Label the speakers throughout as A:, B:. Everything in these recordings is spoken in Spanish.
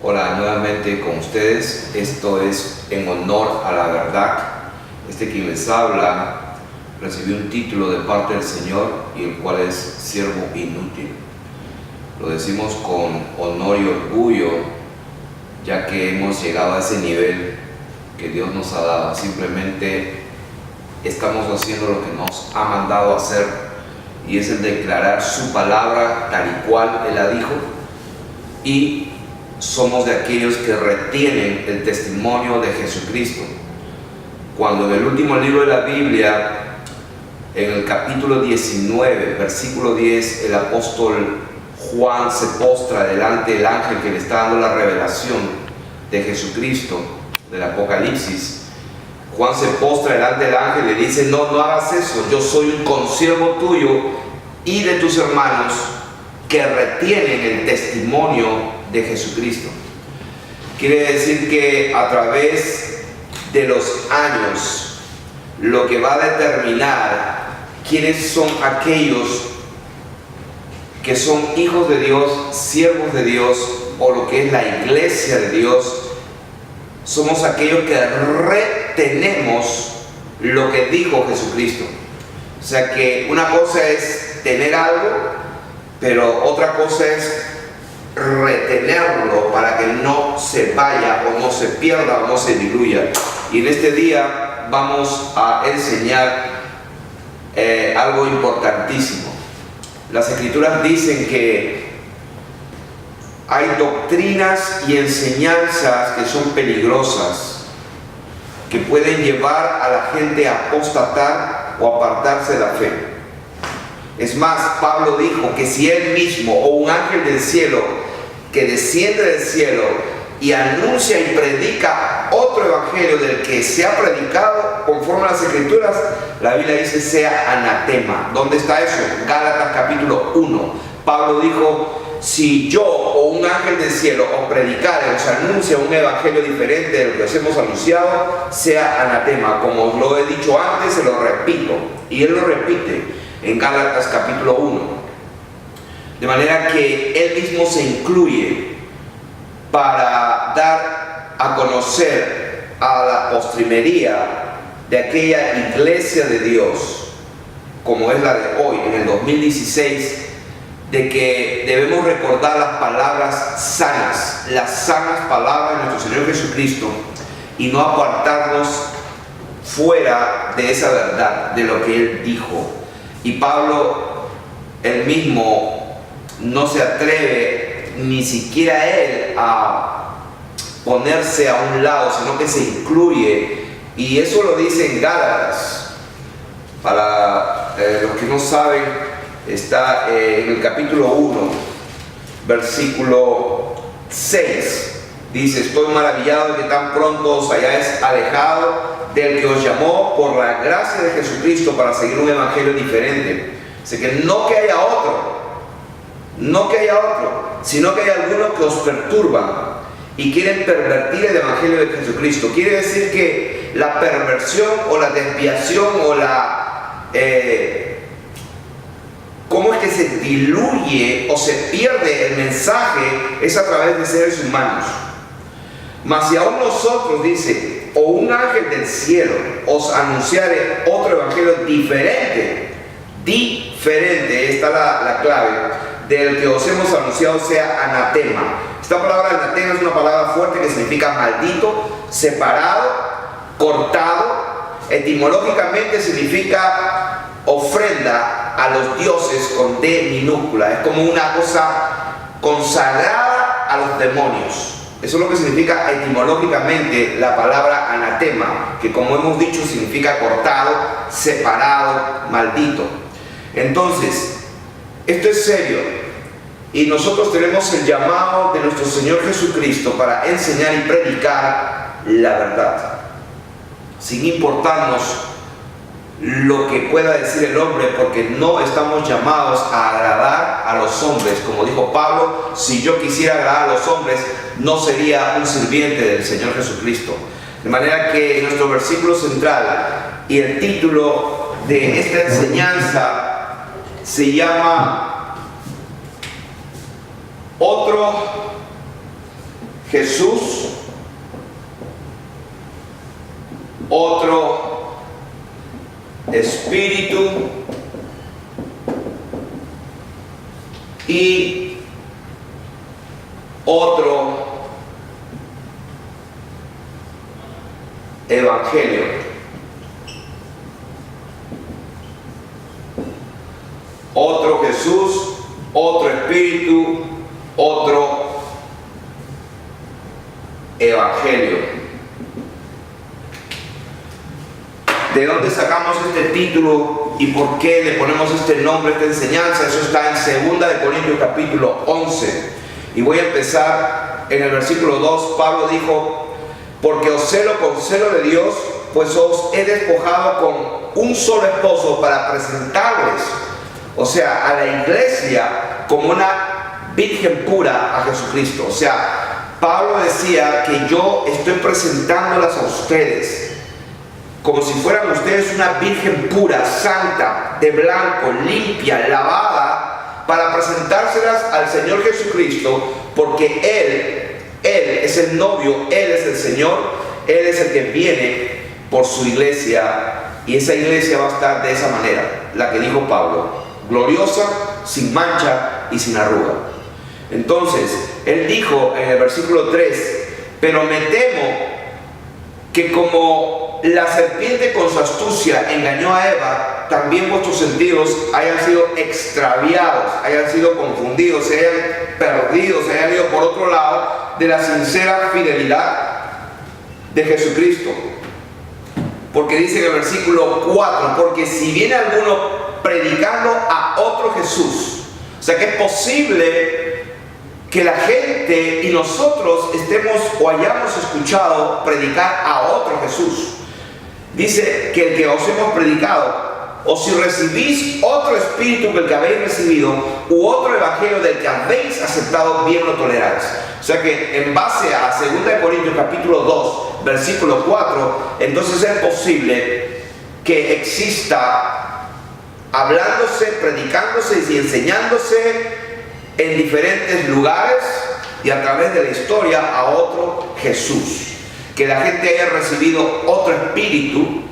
A: Hola, nuevamente con ustedes. Esto es en honor a la verdad. Quien les habla recibió un título de parte del Señor, y el cual es siervo inútil. Lo decimos con honor y orgullo, ya que hemos llegado a ese nivel que Dios nos ha dado. Simplemente estamos haciendo lo que nos ha mandado hacer, y es el declarar su palabra tal y cual Él la dijo, y somos de aquellos que retienen el testimonio de Jesucristo. Cuando en el último libro de la Biblia, en el capítulo 19, versículo 10, el apóstol Juan se postra delante del ángel que le está dando la revelación de Jesucristo, del Apocalipsis. Juan se postra delante del ángel y le dice: no hagas eso, yo soy un consiervo tuyo y de tus hermanos que retienen el testimonio de Jesucristo. Quiere decir que a través de los años, lo que va a determinar quiénes son aquellos que son hijos de Dios, siervos de Dios, o lo que es la iglesia de Dios, somos aquellos que retenemos lo que dijo Jesucristo. O sea que una cosa es tener algo, pero otra cosa es retenerlo para que no se vaya o no se pierda o no se diluya. Y en este día vamos a enseñar algo importantísimo. Las Escrituras dicen que hay doctrinas y enseñanzas que son peligrosas, que pueden llevar a la gente a apostatar o apartarse de la fe. Es más, Pablo dijo que si él mismo o un ángel del cielo que desciende del cielo y anuncia y predica otro evangelio del que se ha predicado conforme a las Escrituras, la Biblia dice sea anatema. ¿Dónde está eso? Gálatas capítulo 1. Pablo dijo: si yo o un ángel del cielo os predicare, os anuncia un evangelio diferente de lo que os hemos anunciado, sea anatema. Como os lo he dicho antes, se lo repito. Y él lo repite en Gálatas capítulo 1. De manera que él mismo se incluye para dar a conocer a la postrimería de aquella iglesia de Dios, como es la de hoy, en el 2016, de que debemos recordar las palabras sanas, las sanas palabras de nuestro Señor Jesucristo, y no apartarnos fuera de esa verdad, de lo que Él dijo. Y Pablo, él mismo, no se atreve ni siquiera él a ponerse a un lado, sino que se incluye, y eso lo dice en Gálatas. Para los que no saben, está en el capítulo 1, versículo 6. Dice: estoy maravillado de que tan pronto os hayáis alejado del que os llamó por la gracia de Jesucristo para seguir un evangelio diferente. Así que no que haya otro, sino que hay algunos que os perturban y quieren pervertir el evangelio de Jesucristo. Quiere decir que la perversión o la desviación o cómo es que se diluye o se pierde el mensaje es a través de seres humanos. Mas si aún nosotros, dice, o un ángel del cielo os anunciare otro evangelio diferente, esta la clave, del que os hemos anunciado, sea anatema. Esta palabra anatema es una palabra fuerte que significa maldito, separado, cortado. Etimológicamente significa ofrenda a los dioses con D minúscula. Es como una cosa consagrada a los demonios. Eso es lo que significa etimológicamente la palabra anatema, que, como hemos dicho, significa cortado, separado, maldito. Entonces, esto es serio, y nosotros tenemos el llamado de nuestro Señor Jesucristo para enseñar y predicar la verdad, sin importarnos lo que pueda decir el hombre, porque no estamos llamados a agradar a los hombres. Como dijo Pablo: si yo quisiera agradar a los hombres, no sería un sirviente del Señor Jesucristo. De manera que nuestro versículo central y el título de esta enseñanza se llama Otro Jesús, otro Espíritu y otro Evangelio. Otro Jesús, otro Espíritu, otro Evangelio. ¿De dónde sacamos este título y por qué le ponemos este nombre, esta enseñanza? Eso está en 2 de Corintios capítulo 11. Y voy a empezar en el versículo 2. Pablo dijo: porque os celo con celo de Dios, pues os he despojado con un solo esposo para presentarles, o sea, a la iglesia, como una virgen pura a Jesucristo. O sea, Pablo decía que yo estoy presentándolas a ustedes como si fueran ustedes una virgen pura, santa, de blanco, limpia, lavada, para presentárselas al Señor Jesucristo, porque Él es el novio, Él es el Señor, Él es el que viene por su iglesia, y esa iglesia va a estar de esa manera, la que dijo Pablo: gloriosa, sin mancha y sin arruga. Entonces, él dijo en el versículo 3: pero me temo que como la serpiente con su astucia engañó a Eva, también vuestros sentidos hayan sido extraviados, hayan sido confundidos, se hayan perdido, se hayan ido por otro lado de la sincera fidelidad de Jesucristo. Porque dice en el versículo 4: porque si viene alguno predicando a otro Jesús, o sea que es posible que la gente y nosotros estemos o hayamos escuchado predicar a otro Jesús. Dice que el que os hemos predicado, o si recibís otro espíritu que el que habéis recibido, u otro evangelio del que habéis aceptado, bien lo toleráis. O sea que en base a 2 Corintios capítulo 2 versículo 4, entonces es posible que exista hablándose, predicándose y enseñándose en diferentes lugares y a través de la historia a otro Jesús. Que la gente haya recibido otro espíritu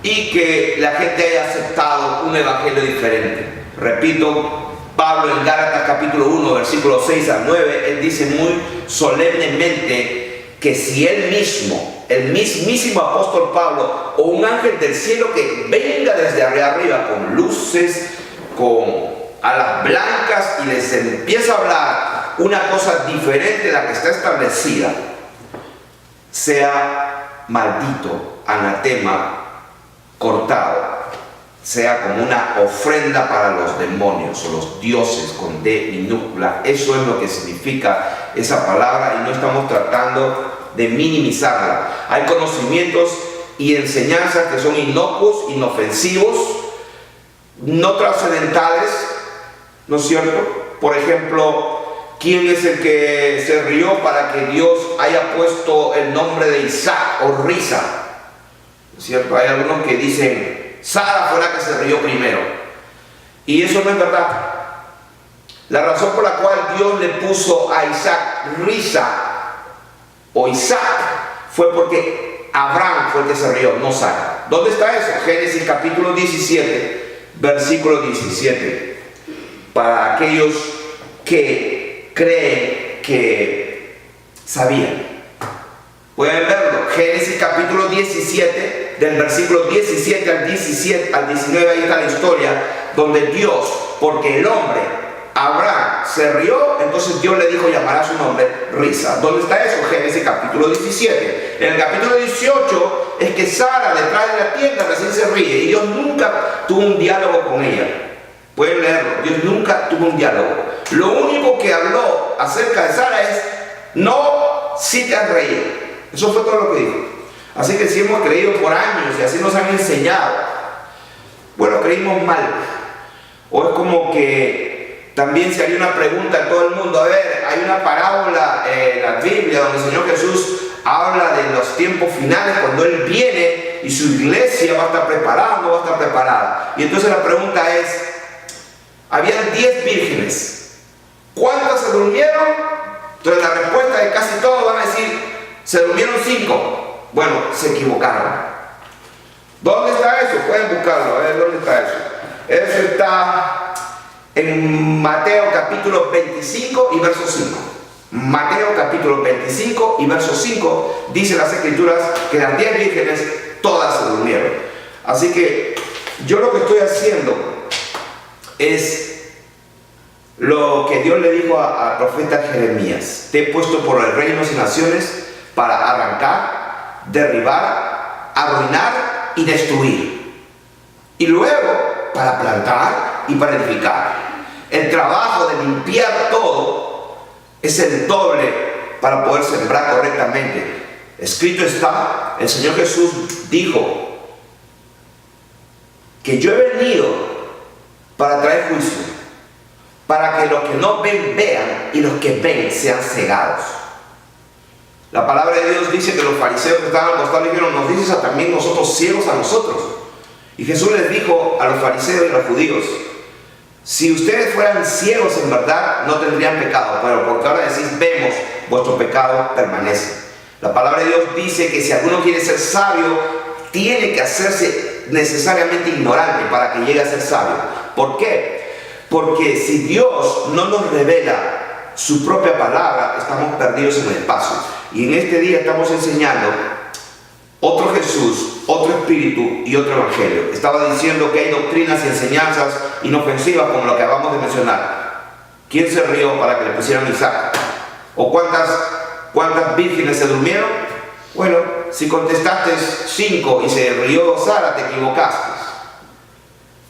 A: y que la gente haya aceptado un evangelio diferente. Repito, Pablo en Gálatas capítulo 1 versículos 6 al 9, él dice muy solemnemente que si él mismo, el mismísimo apóstol Pablo, o un ángel del cielo que venga desde arriba con luces, con alas blancas, y les empieza a hablar una cosa diferente de la que está establecida, sea maldito, anatema, cortado, sea como una ofrenda para los demonios o los dioses con D minúscula. Eso es lo que significa esa palabra, y no estamos tratando de minimizarla. Hay conocimientos y enseñanzas que son inocuos, inofensivos, no trascendentales, ¿no es cierto? Por ejemplo, ¿quién es el que se rió para que Dios haya puesto el nombre de Isaac o Risa? ¿No es cierto? Hay algunos que dicen Sara fue la que se rió primero, y eso no es verdad. La razón por la cual Dios le puso a Isaac Risa o Isaac fue porque Abraham fue el que se rió, no Sara. ¿Dónde está eso? Génesis capítulo 17 versículo 17. Para aquellos que creen que sabían, pueden verlo. Génesis capítulo 17, del versículo 17 al 19, ahí está la historia donde Dios, porque el hombre Abraham se rió, entonces Dios le dijo: llamará su nombre Risa. ¿Dónde está eso? Génesis capítulo 17. En el capítulo 18 es que Sara, detrás de la tienda, recién se ríe, y Dios nunca tuvo un diálogo con ella. Pueden leerlo. Dios nunca tuvo un diálogo. Lo único que habló acerca de Sara es: no, si te has reído. Eso fue todo lo que dijo. Así que si hemos creído por años y así nos han enseñado, bueno, creímos mal. O es como que también se haría una pregunta a todo el mundo: a ver, hay una parábola en la Biblia donde el Señor Jesús habla de los tiempos finales, cuando Él viene y su iglesia va a estar preparada, no va a estar preparada. Y entonces la pregunta es: habían 10 vírgenes, ¿cuántas se durmieron? Entonces la respuesta de casi todos van a decir Se durmieron 5. Bueno, se equivocaron. ¿Dónde está eso? Pueden buscarlo, a ver dónde está eso. Eso está en Mateo capítulo 25 y verso 5. Mateo capítulo 25 y verso 5 dice las escrituras que las 10 vírgenes todas se durmieron. Así que yo lo que estoy haciendo es lo que Dios le dijo al profeta Jeremías: te he puesto por el reinos y naciones para arrancar, derribar, arruinar y destruir, y luego para plantar y para edificar. El trabajo de limpiar todo es el doble para poder sembrar correctamente. Escrito está, el Señor Jesús dijo que yo he venido para traer juicio, para que los que no ven vean y los que ven sean cegados. La palabra de Dios dice que los fariseos que estaban al costado le dijeron: nos dices a también nosotros ciegos a nosotros. Y Jesús les dijo a los fariseos y a los judíos: si ustedes fueran ciegos en verdad, no tendrían pecado, pero porque ahora decís vemos, vuestro pecado permanece. La palabra de Dios dice que si alguno quiere ser sabio, tiene que hacerse necesariamente ignorante para que llegue a ser sabio. ¿Por qué? Porque si Dios no nos revela su propia palabra, estamos perdidos en el espacio. Y en este día estamos enseñando otro Jesús, otro espíritu y otro evangelio. Estaba diciendo que hay doctrinas y enseñanzas inofensivas como lo que acabamos de mencionar. ¿Quién se rió para que le pusieran Isaac? ¿O cuántas vírgenes se durmieron? Bueno, si contestaste 5 y se rió Sara, te equivocaste.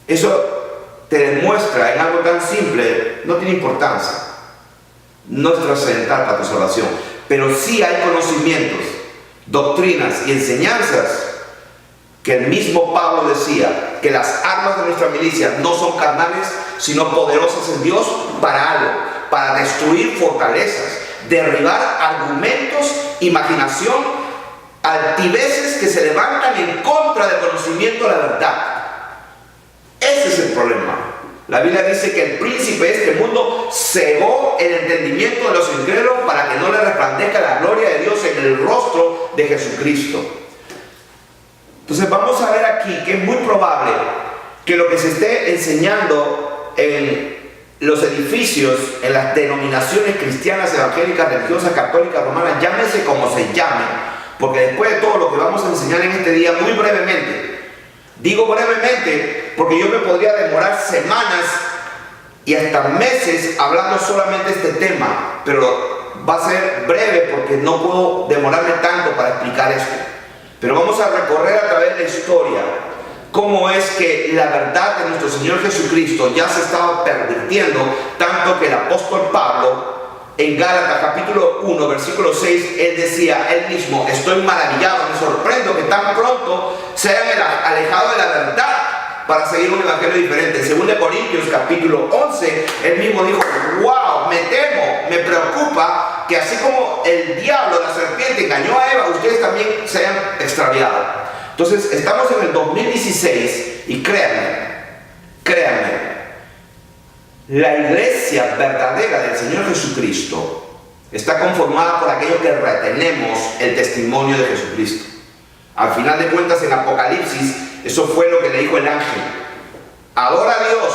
A: Eso te demuestra en algo tan simple, no tiene importancia, no es trascendental para tu salvación, pero sí hay conocimientos, doctrinas y enseñanzas que el mismo Pablo decía que las armas de nuestra milicia no son carnales, sino poderosas en Dios para algo, para destruir fortalezas, derribar argumentos, imaginación, altiveces que se levantan en contra del conocimiento de la verdad. Ese es el problema. La Biblia dice que el príncipe de este mundo cegó el entendimiento de los incrédulos para que no le resplandezca la gloria de Dios en el rostro de Jesucristo. Entonces vamos a ver aquí que es muy probable que lo que se esté enseñando en los edificios, en las denominaciones cristianas, evangélicas, religiosas, católicas, romanas, llámese como se llame, porque después de todo lo que vamos a enseñar en este día, muy brevemente, digo brevemente porque yo me podría demorar semanas y hasta meses hablando solamente de este tema, pero va a ser breve porque no puedo demorarme tanto para explicar esto. Pero vamos a recorrer a través de la historia cómo es que la verdad de nuestro Señor Jesucristo ya se estaba pervirtiendo, tanto que el apóstol Pablo en Gálatas capítulo 1 versículo 6, él decía él mismo: estoy maravillado, me sorprendo que tan pronto se hayan alejado de la verdad para seguir un evangelio diferente. En 2 Corintios capítulo 11, él mismo dijo: wow, me temo, me preocupa que así como el diablo, la serpiente, engañó a Eva, ustedes también se hayan extraviado. Entonces estamos en el 2016 y créanme, la iglesia verdadera del Señor Jesucristo está conformada por aquellos que retenemos el testimonio de Jesucristo. Al final de cuentas, en Apocalipsis, eso fue lo que le dijo el ángel: adora a Dios,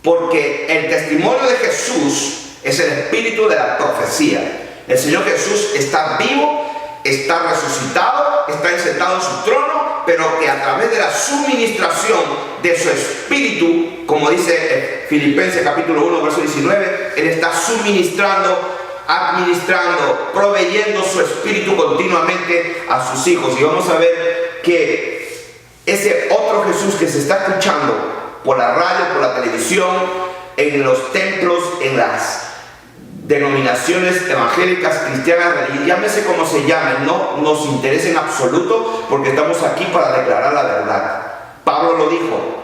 A: porque el testimonio de Jesús es el espíritu de la profecía. El Señor Jesús está vivo, está resucitado, está sentado en su trono, pero que a través de la suministración de su espíritu, como dice Filipenses capítulo 1 verso 19, Él está suministrando, administrando, proveyendo su espíritu continuamente a sus hijos. Y vamos a ver que ese otro Jesús que se está escuchando por la radio, por la televisión, en los templos, en las denominaciones evangélicas, cristianas, llámese como se llamen, no nos interesa en absoluto, porque estamos aquí para declarar la verdad. Pablo lo dijo,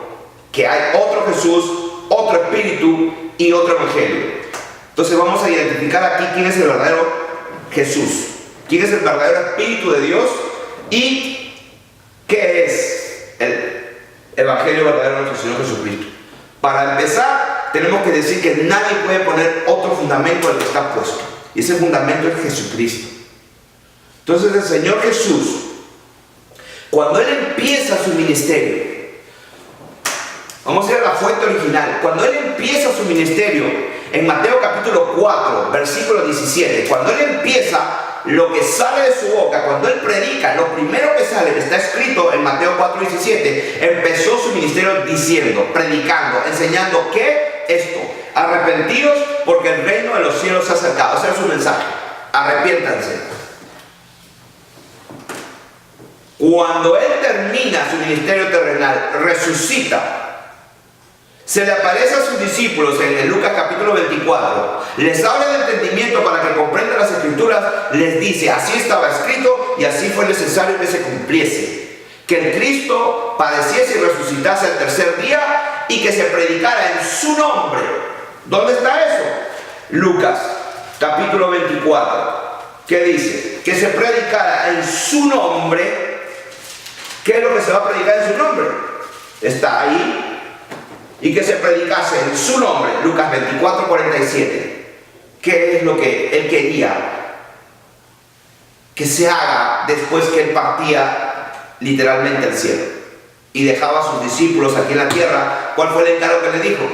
A: que hay otro Jesús, otro espíritu y otro evangelio. Entonces vamos a identificar aquí quién es el verdadero Jesús, quién es el verdadero espíritu de Dios y qué es el evangelio verdadero de nuestro Señor Jesucristo. Para empezar, tenemos que decir que nadie puede poner otro fundamento al que está puesto, y ese fundamento es Jesucristo. Entonces el Señor Jesús, cuando Él empieza su ministerio, vamos a ir a la fuente original, cuando Él empieza su ministerio, en Mateo capítulo 4, versículo 17, cuando Él empieza, lo que sale de su boca, cuando Él predica, lo primero que sale, está escrito en Mateo 4, 17, empezó su ministerio diciendo, predicando, enseñando, ¿qué? Esto, arrepentidos porque el reino de los cielos se ha acercado. Ese es su mensaje, arrepiéntanse. Cuando Él termina su ministerio terrenal, resucita, se le aparece a sus discípulos en Lucas capítulo 24, les habla de entendimiento para que comprendan las escrituras, les dice, así estaba escrito y así fue necesario que se cumpliese, que el Cristo padeciese y resucitase al tercer día y que se predicara en su nombre. ¿Dónde está eso? Lucas capítulo 24, ¿qué dice? Que se predicara en su nombre. ¿Qué es lo que se va a predicar en su nombre? Está ahí. Y que se predicase en su nombre, Lucas 24, 47. ¿Qué es lo que Él quería que se haga después que Él partía literalmente al cielo y dejaba a sus discípulos aquí en la tierra? ¿Cuál fue el encargo que le dijo?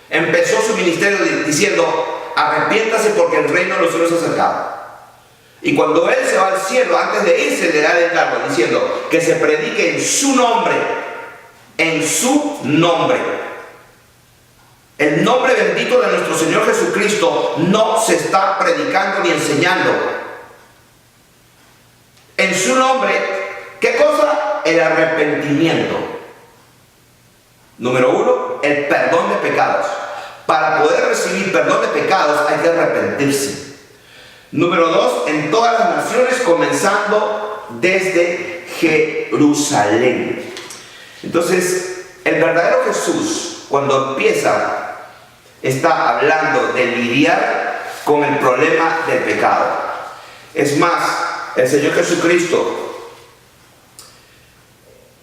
A: Empezó su ministerio diciendo, arrepiéntase porque el reino de los cielos se ha acercado. Y cuando Él se va al cielo, antes de irse, le da el encargo diciendo que se predique en su nombre, en su nombre. El nombre bendito de nuestro Señor Jesucristo no se está predicando ni enseñando. En su nombre, ¿qué cosa? El arrepentimiento. Número 1, el perdón de pecados. Para poder recibir perdón de pecados hay que arrepentirse. Número 2, en todas las naciones, comenzando desde Jerusalén. Entonces, el verdadero Jesús, cuando empieza, está hablando de lidiar con el problema del pecado. Es más, el Señor Jesucristo,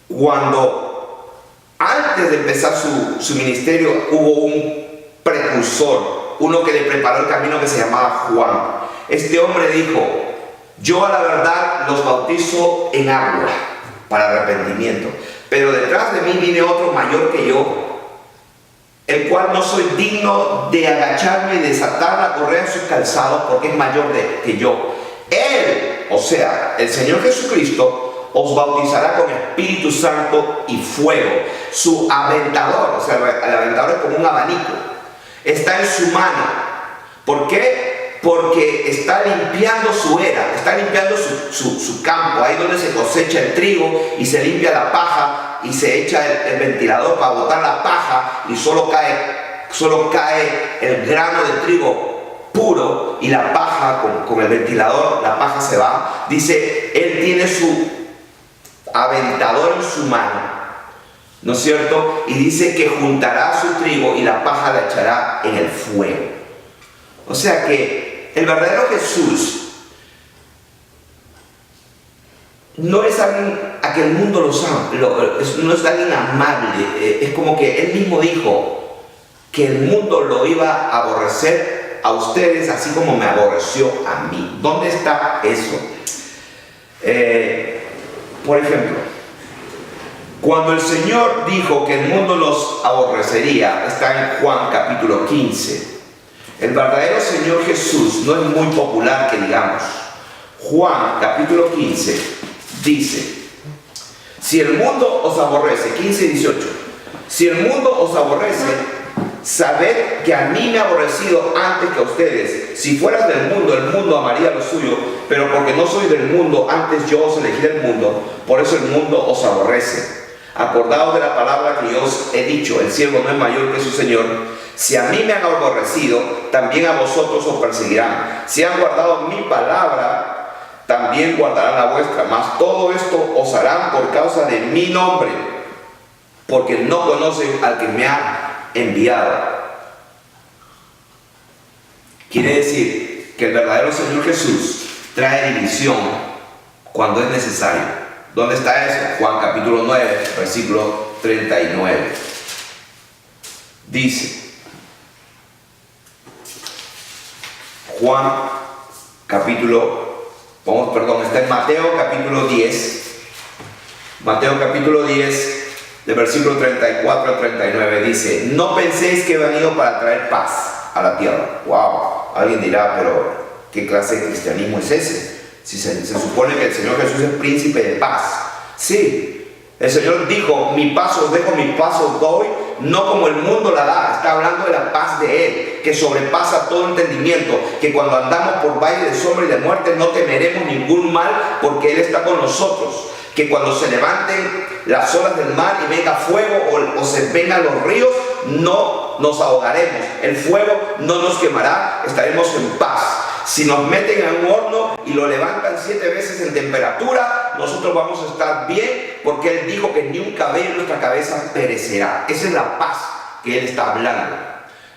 A: cuando antes de empezar su ministerio, hubo un precursor, uno que le preparó el camino, que se llamaba Juan. Este hombre dijo, yo a la verdad los bautizo en agua para arrepentimiento, pero detrás de mí viene otro mayor que yo, el cual no soy digno de agacharme y desatar la correa en sus calzados, porque es mayor que yo. Él, o sea, el Señor Jesucristo, os bautizará con Espíritu Santo y fuego. Su aventador, o sea, el aventador es como un abanico, está en su mano. ¿Por qué? Porque está limpiando su era, está limpiando su campo, ahí donde se cosecha el trigo y se limpia la paja y se echa el ventilador para botar la paja y solo cae el grano de trigo puro y la paja con el ventilador, la paja se va. Dice, Él tiene su aventador en su mano, ¿no es cierto? Y dice que juntará su trigo y la paja la echará en el fuego. O sea que el verdadero Jesús no es alguien a que el mundo no es alguien amable. Es como que Él mismo dijo que el mundo lo iba a aborrecer a ustedes así como me aborreció a mí. ¿Dónde está eso? Por ejemplo, cuando el Señor dijo que el mundo los aborrecería, está en Juan capítulo 15. El verdadero Señor Jesús no es muy popular que digamos. Juan capítulo 15 dice, si el mundo os aborrece, 15 y 18, si el mundo os aborrece, sabed que a mí me ha aborrecido antes que a ustedes. Si fueras del mundo, el mundo amaría lo suyo, pero porque no soy del mundo, antes yo os elegí del mundo, por eso el mundo os aborrece. Acordaos de la palabra que yo os he dicho, el siervo no es mayor que su Señor. Si a mí me han aborrecido, también a vosotros os perseguirán. Si han guardado mi palabra, también guardarán la vuestra. Mas todo esto os harán por causa de mi nombre, porque no conocen al que me ha enviado. Quiere decir que el verdadero Señor Jesús trae división cuando es necesario. ¿Dónde está eso? Juan capítulo 9, versículo 39. Dice, Juan capítulo Está en Mateo capítulo 10. Mateo capítulo 10, de versículo 34 al 39, dice: no penséis que he venido para traer paz a la tierra. Wow, alguien dirá, pero ¿qué clase de cristianismo es ese? Si se supone que el Señor Jesús es príncipe de paz. Sí, el Señor dijo: mi paz os dejo, mi paz os doy, no como el mundo la da. Está hablando de la paz de Él, que sobrepasa todo entendimiento, que cuando andamos por valle de sombra y de muerte no temeremos ningún mal, porque Él está con nosotros. Que cuando se levanten las olas del mar y venga fuego o se vengan los ríos, no nos ahogaremos, el fuego no nos quemará, estaremos en paz. Si nos meten en un horno y lo levantan 7 veces en temperatura, nosotros vamos a estar bien, porque Él dijo que ni un cabello en nuestra cabeza perecerá. Esa es la paz que Él está hablando.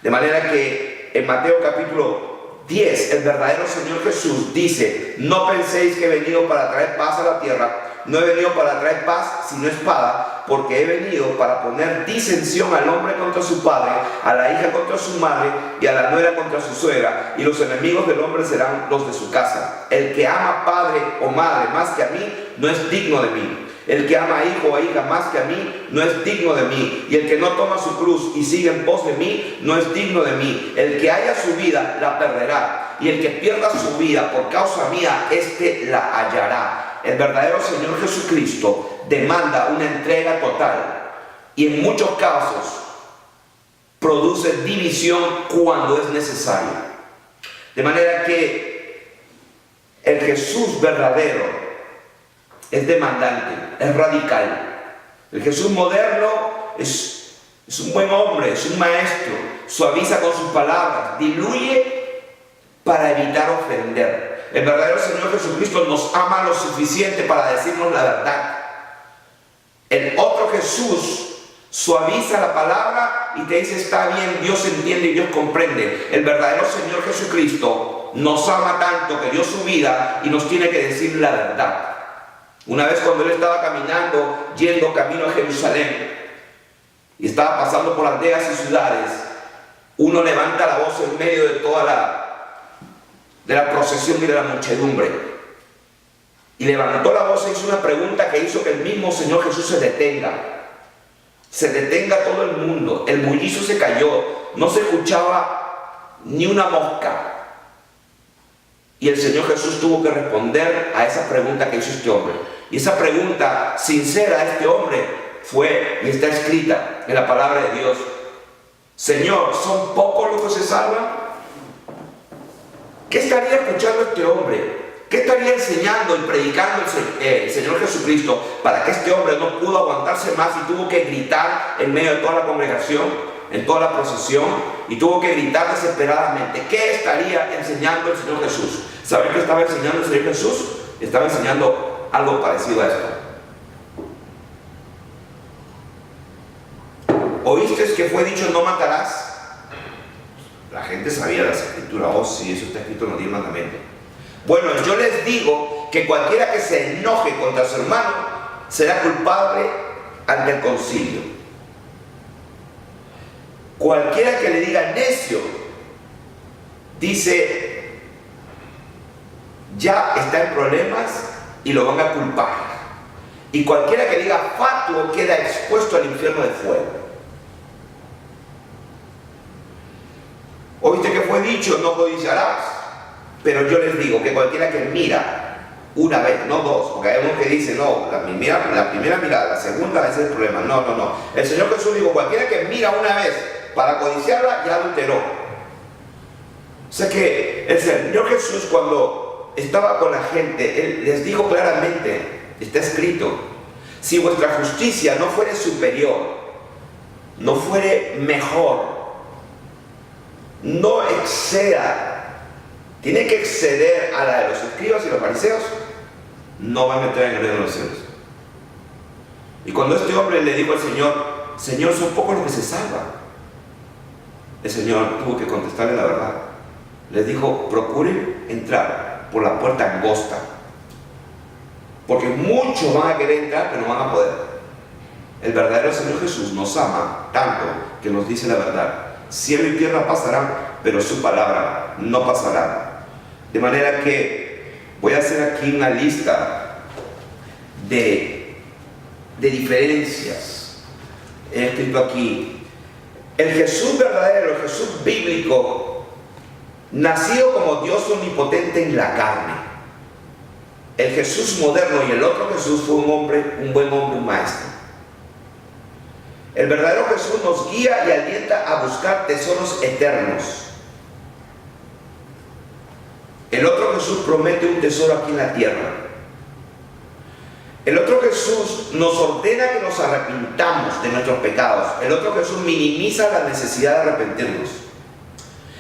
A: De manera que en Mateo capítulo 10, el verdadero Señor Jesús dice: no penséis que he venido para traer paz a la tierra. No he venido para traer paz sino espada, porque he venido para poner disensión al hombre contra su padre, a la hija contra su madre y a la nuera contra su suegra, y los enemigos del hombre serán los de su casa. El que ama padre o madre más que a mí no es digno de mí. El que ama a hijo o hija más que a mí no es digno de mí. Y el que no toma su cruz y sigue en pos de mí no es digno de mí. El que haya su vida la perderá, y el que pierda su vida por causa mía, éste la hallará. El verdadero Señor Jesucristo demanda una entrega total, y en muchos casos produce división cuando es necesario. De manera que el Jesús verdadero es demandante, es radical. El Jesús moderno es un buen hombre, es un maestro, suaviza con sus palabras, diluye para evitar ofender. El verdadero Señor Jesucristo nos ama lo suficiente para decirnos la verdad. El otro Jesús suaviza la palabra y te dice: está bien, Dios entiende y Dios comprende. El verdadero Señor Jesucristo nos ama tanto que dio su vida y nos tiene que decir la verdad. Una vez, cuando Él estaba caminando, yendo camino a Jerusalén, y estaba pasando por aldeas y ciudades, uno levanta la voz en medio de toda la procesión y de la muchedumbre, y levantó la voz e hizo una pregunta que hizo que el mismo Señor Jesús se detenga todo el mundo. El bullicio se cayó, no se escuchaba ni una mosca, y el Señor Jesús tuvo que responder a esa pregunta que hizo este hombre. Y esa pregunta sincera de este hombre fue, y está escrita en la palabra de Dios: Señor, ¿son pocos los que se salvan? ¿Qué estaría escuchando este hombre? ¿Qué estaría enseñando y predicando el Señor Jesucristo para que este hombre no pudo aguantarse más y tuvo que gritar en medio de toda la congregación, en toda la procesión, y tuvo que gritar desesperadamente? ¿Qué estaría enseñando el Señor Jesús? ¿Saben qué estaba enseñando el Señor Jesús? Estaba enseñando algo parecido a esto. ¿Oíste que fue dicho: no matarás? La gente sabía las escrituras. Oh, sí, eso está escrito en los 10 mandamientos. Bueno, yo les digo que cualquiera que se enoje contra su hermano será culpable ante el concilio. Cualquiera que le diga necio, dice, ya está en problemas y lo van a culpar. Y cualquiera que diga fatuo queda expuesto al infierno de fuego. ¿Oíste que fue dicho: no codiciarás? Pero yo les digo que cualquiera que mira una vez, no dos, porque hay uno que dice: no, la primera mirada, la segunda, ese es el problema. No. El Señor Jesús dijo: cualquiera que mira una vez para codiciarla, ya adulteró. O sea que el Señor Jesús, cuando estaba con la gente, Él les dijo claramente, está escrito: si vuestra justicia no fuere superior, no fuere mejor, no exceda, tiene que exceder a la de los escribas y los fariseos, no va a meter en el reino de los cielos. Y cuando este hombre le dijo al Señor: Señor, son pocos los que se salvan, el Señor tuvo que contestarle la verdad. Les dijo: procuren entrar por la puerta angosta, porque muchos van a querer entrar pero no van a poder. El verdadero Señor Jesús nos ama tanto que nos dice la verdad: cielo y tierra pasarán, pero su palabra no pasará. De manera que Voy a hacer aquí una lista de diferencias. He escrito aquí: el Jesús verdadero, el Jesús bíblico, nacido como Dios omnipotente en la carne. El Jesús moderno y el otro Jesús fue un buen hombre, un maestro. El verdadero Jesús nos guía y alienta a buscar tesoros eternos. El otro Jesús promete un tesoro aquí en la tierra. El otro Jesús nos ordena que nos arrepintamos de nuestros pecados. El otro Jesús minimiza la necesidad de arrepentirnos.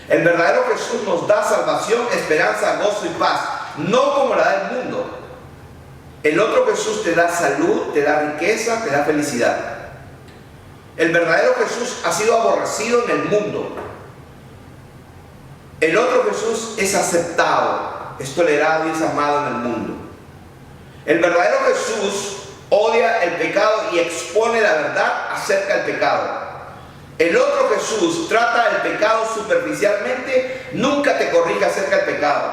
A: El verdadero Jesús nos da salvación, esperanza, gozo y paz, no como la da el mundo. El otro Jesús te da salud, te da riqueza, te da felicidad. El verdadero Jesús ha sido aborrecido en el mundo. El otro Jesús es aceptado, es tolerado y es amado en el mundo. El verdadero Jesús odia el pecado y expone la verdad acerca del pecado. El otro Jesús trata el pecado superficialmente, nunca te corrige acerca del pecado.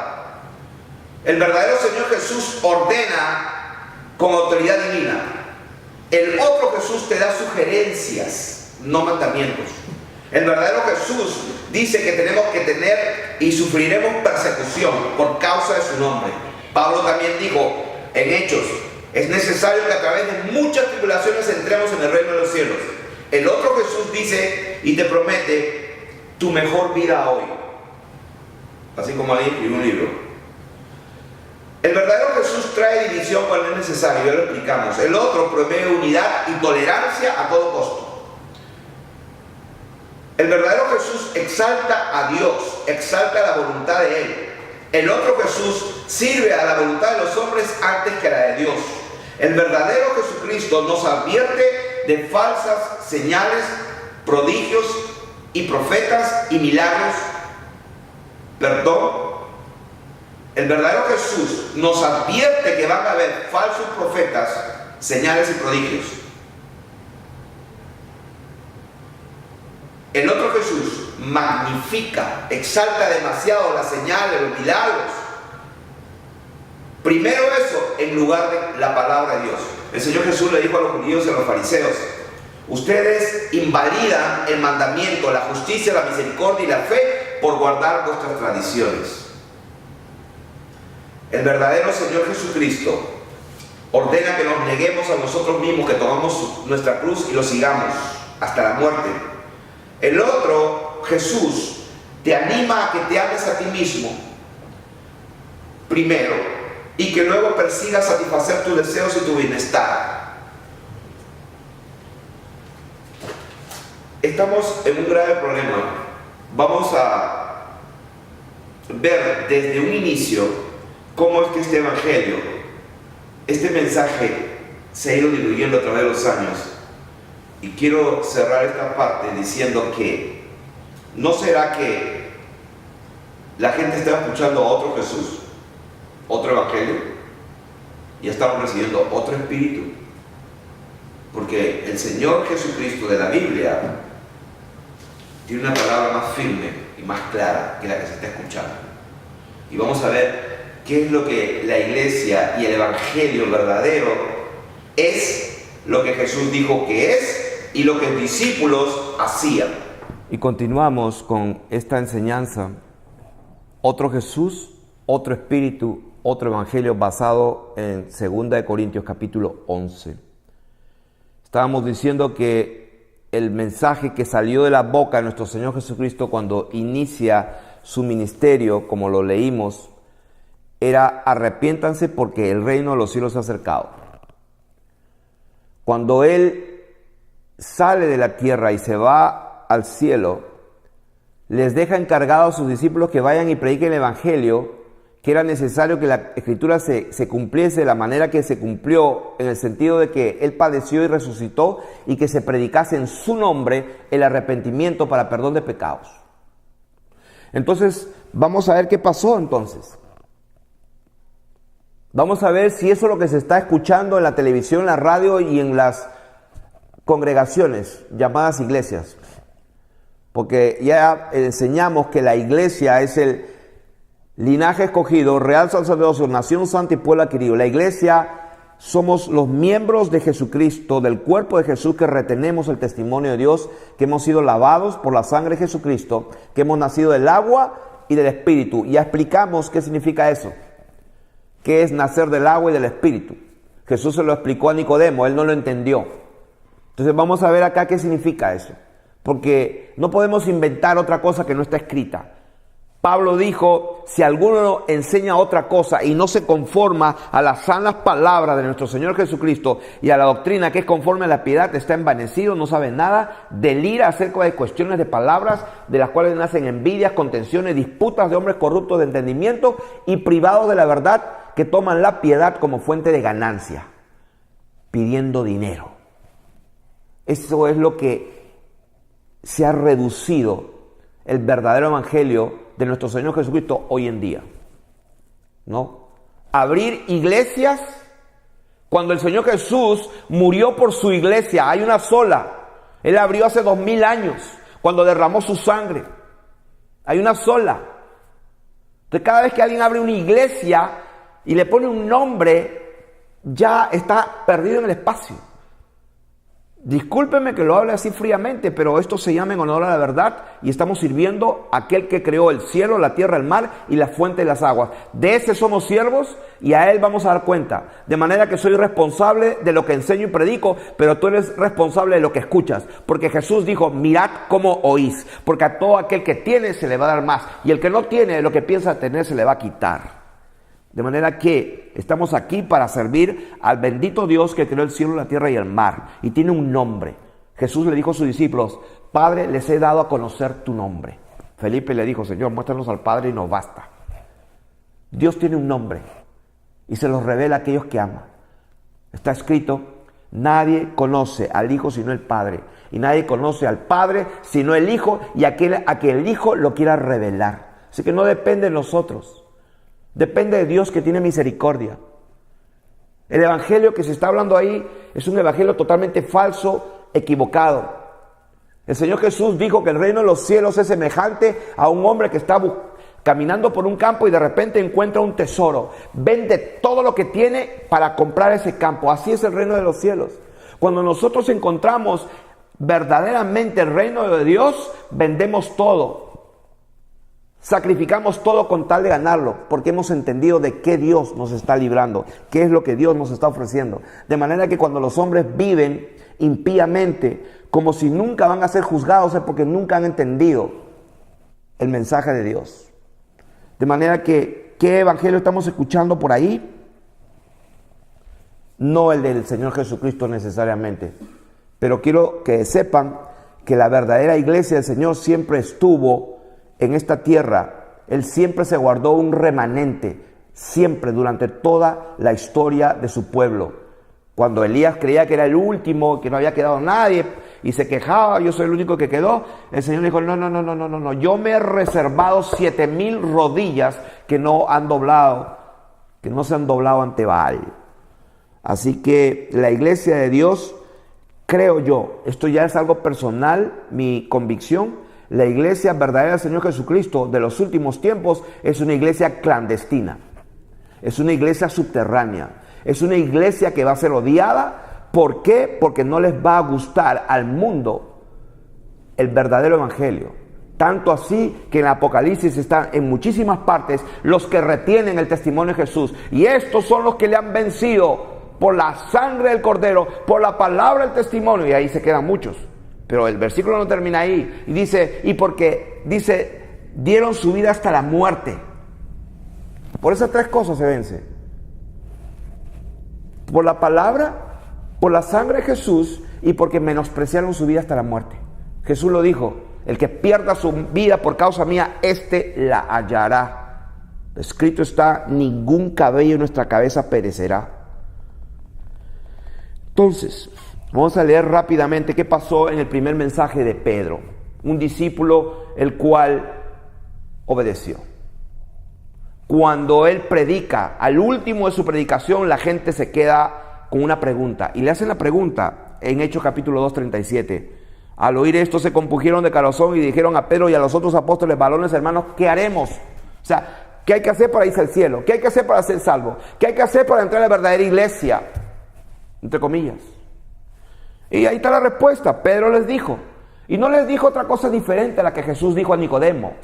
A: El verdadero Señor Jesús ordena con autoridad divina. El otro Jesús te da sugerencias, no mandamientos. El verdadero Jesús dice que tenemos que tener y sufriremos persecución por causa de su nombre. Pablo también dijo en Hechos: es necesario que a través de muchas tribulaciones entremos en el reino de los cielos. El otro Jesús dice y te promete tu mejor vida hoy, así como alguien escribió un libro. El verdadero Jesús trae división cuando es necesario, ya lo explicamos. El otro promueve unidad y tolerancia a todo costo. El verdadero Jesús exalta a Dios, exalta la voluntad de Él. El otro Jesús sirve a la voluntad de los hombres antes que a la de Dios. El verdadero Jesucristo nos advierte de falsas señales, prodigios y profetas y milagros. El verdadero Jesús nos advierte que van a haber falsos profetas, señales y prodigios. El otro Jesús magnifica, exalta demasiado las señales, los milagros. Primero eso, en lugar de la palabra de Dios. El Señor Jesús le dijo a los judíos y a los fariseos: ustedes invalidan el mandamiento, la justicia, la misericordia y la fe por guardar vuestras tradiciones. El verdadero Señor Jesucristo ordena que nos neguemos a nosotros mismos, que tomamos nuestra cruz y lo sigamos hasta la muerte. El otro Jesús te anima a que te ames a ti mismo primero y que luego persigas satisfacer tus deseos y tu bienestar. Estamos en un grave problema. Vamos a ver desde un inicio cómo es que este evangelio, este mensaje se ha ido diluyendo a través de los años. Y quiero cerrar esta parte diciendo que ¿no será que la gente está escuchando a otro Jesús, otro evangelio, y estamos recibiendo otro espíritu? Porque el Señor Jesucristo de la Biblia tiene una palabra más firme y más clara que la que se está escuchando. Y vamos a ver qué es lo que la iglesia y el evangelio verdadero es, lo que Jesús dijo que es y lo que los discípulos hacían. Y continuamos con esta enseñanza: otro Jesús, otro espíritu, otro evangelio, basado en 2 Corintios capítulo 11. Estábamos diciendo que el mensaje que salió de la boca de nuestro Señor Jesucristo cuando inicia su ministerio, como lo leímos, era: arrepiéntanse porque el reino de los cielos se ha acercado. Cuando Él sale de la tierra y se va al cielo, les deja encargados a sus discípulos que vayan y prediquen el evangelio, que era necesario que la escritura se cumpliese de la manera que se cumplió, en el sentido de que Él padeció y resucitó, y que se predicase en su nombre el arrepentimiento para perdón de pecados. Entonces, vamos a ver qué pasó entonces. Vamos a ver si eso es lo que se está escuchando en la televisión, en la radio y en las congregaciones llamadas iglesias. Porque ya enseñamos que la iglesia es
B: linaje escogido, real sacerdocio, nación santa y pueblo adquirido. La iglesia somos los miembros de Jesucristo, del cuerpo de Jesús, que retenemos el testimonio de Dios, que hemos sido lavados por la sangre de Jesucristo, que hemos nacido del agua y del Espíritu. Ya explicamos qué significa eso, qué es nacer del agua y del Espíritu. Jesús se lo explicó a Nicodemo, él no lo entendió. Entonces vamos a ver acá qué significa eso, porque no podemos inventar otra cosa que no está escrita. Pablo dijo, si alguno enseña otra cosa y no se conforma a las sanas palabras de nuestro Señor Jesucristo y a la doctrina que es conforme a la piedad, está envanecido, no sabe nada, delira acerca de cuestiones de palabras, de las cuales nacen envidias, contenciones, disputas de hombres corruptos de entendimiento y privados de la verdad, que toman la piedad como fuente de ganancia, pidiendo dinero. Eso es lo que se ha reducido el verdadero evangelio de nuestro Señor Jesucristo hoy en día, ¿no? Abrir iglesias cuando el Señor Jesús murió por su iglesia. Hay una sola. Él abrió hace 2000 años cuando derramó su sangre. Hay una sola. Entonces cada vez que alguien abre una iglesia y le pone un nombre, ya está perdido en el espacio. Discúlpeme que lo hable así fríamente, pero esto se llama en honor a la verdad y estamos sirviendo a aquel que creó el cielo, la tierra, el mar y la fuente de las aguas. De ese somos siervos y a él vamos a dar cuenta. De manera que soy responsable de lo que enseño y predico, pero tú eres responsable de lo que escuchas. Porque Jesús dijo, mirad cómo oís, porque a todo aquel que tiene se le va a dar más y el que no tiene, lo que piensa tener se le va a quitar. De manera que estamos aquí para servir al bendito Dios que creó el cielo, la tierra y el mar. Y tiene un nombre. Jesús le dijo a sus discípulos, Padre, les he dado a conocer tu nombre. Felipe le dijo, Señor, muéstranos al Padre y nos basta. Dios tiene un nombre y se los revela a aquellos que aman. Está escrito, nadie conoce al Hijo sino el Padre. Y nadie conoce al Padre sino el Hijo y a que el Hijo lo quiera revelar. Así que no depende de nosotros. Depende de Dios que tiene misericordia. El evangelio que se está hablando ahí es un evangelio totalmente falso, equivocado. El Señor Jesús dijo que el reino de los cielos es semejante a un hombre que está caminando por un campo y de repente encuentra un tesoro. Vende todo lo que tiene para comprar ese campo. Así es el reino de los cielos. Cuando nosotros encontramos verdaderamente el reino de Dios, vendemos todo. Sacrificamos todo con tal de ganarlo, porque hemos entendido de qué Dios nos está librando, qué es lo que Dios nos está ofreciendo. De manera que cuando los hombres viven impíamente, como si nunca van a ser juzgados, es porque nunca han entendido el mensaje de Dios. De manera que, ¿qué evangelio estamos escuchando por ahí? No el del Señor Jesucristo necesariamente, pero quiero que sepan que la verdadera iglesia del Señor siempre estuvo en esta tierra. Él siempre se guardó un remanente, siempre durante toda la historia de su pueblo. Cuando Elías creía que era el último, que no había quedado nadie y se quejaba, yo soy el único que quedó, el Señor dijo, no, yo me he reservado 7,000 rodillas que no han doblado, que no se han doblado ante Baal. Así que la iglesia de Dios, creo yo, esto ya es algo personal, mi convicción, la iglesia verdadera del Señor Jesucristo de los últimos tiempos es una iglesia clandestina, es una iglesia subterránea, es una iglesia que va a ser odiada. ¿Por qué? Porque no les va a gustar al mundo el verdadero evangelio. Tanto así que en el Apocalipsis están en muchísimas partes los que retienen el testimonio de Jesús. Y estos son los que le han vencido por la sangre del Cordero, por la palabra del testimonio. Y ahí se quedan muchos. Pero el versículo no termina ahí. Y dice, dieron su vida hasta la muerte. Por esas tres cosas se vence. Por la palabra, por la sangre de Jesús y porque menospreciaron su vida hasta la muerte. Jesús lo dijo, el que pierda su vida por causa mía, éste la hallará. Escrito está, ningún cabello en nuestra cabeza perecerá. Entonces, vamos a leer rápidamente qué pasó en el primer mensaje de Pedro, un discípulo el cual obedeció. Cuando él predica, al último de su predicación, la gente se queda con una pregunta. Y le hacen la pregunta en Hechos capítulo 2, 37. Al oír esto se compungieron de corazón y dijeron a Pedro y a los otros apóstoles, varones hermanos, ¿qué haremos? O sea, ¿Qué hay que hacer para irse al cielo? ¿Qué hay que hacer para ser salvo? ¿Qué hay que hacer para entrar a la verdadera iglesia? Entre comillas. Y ahí está la respuesta. Pedro les dijo. Y no les dijo otra cosa diferente a la que Jesús dijo a Nicodemo.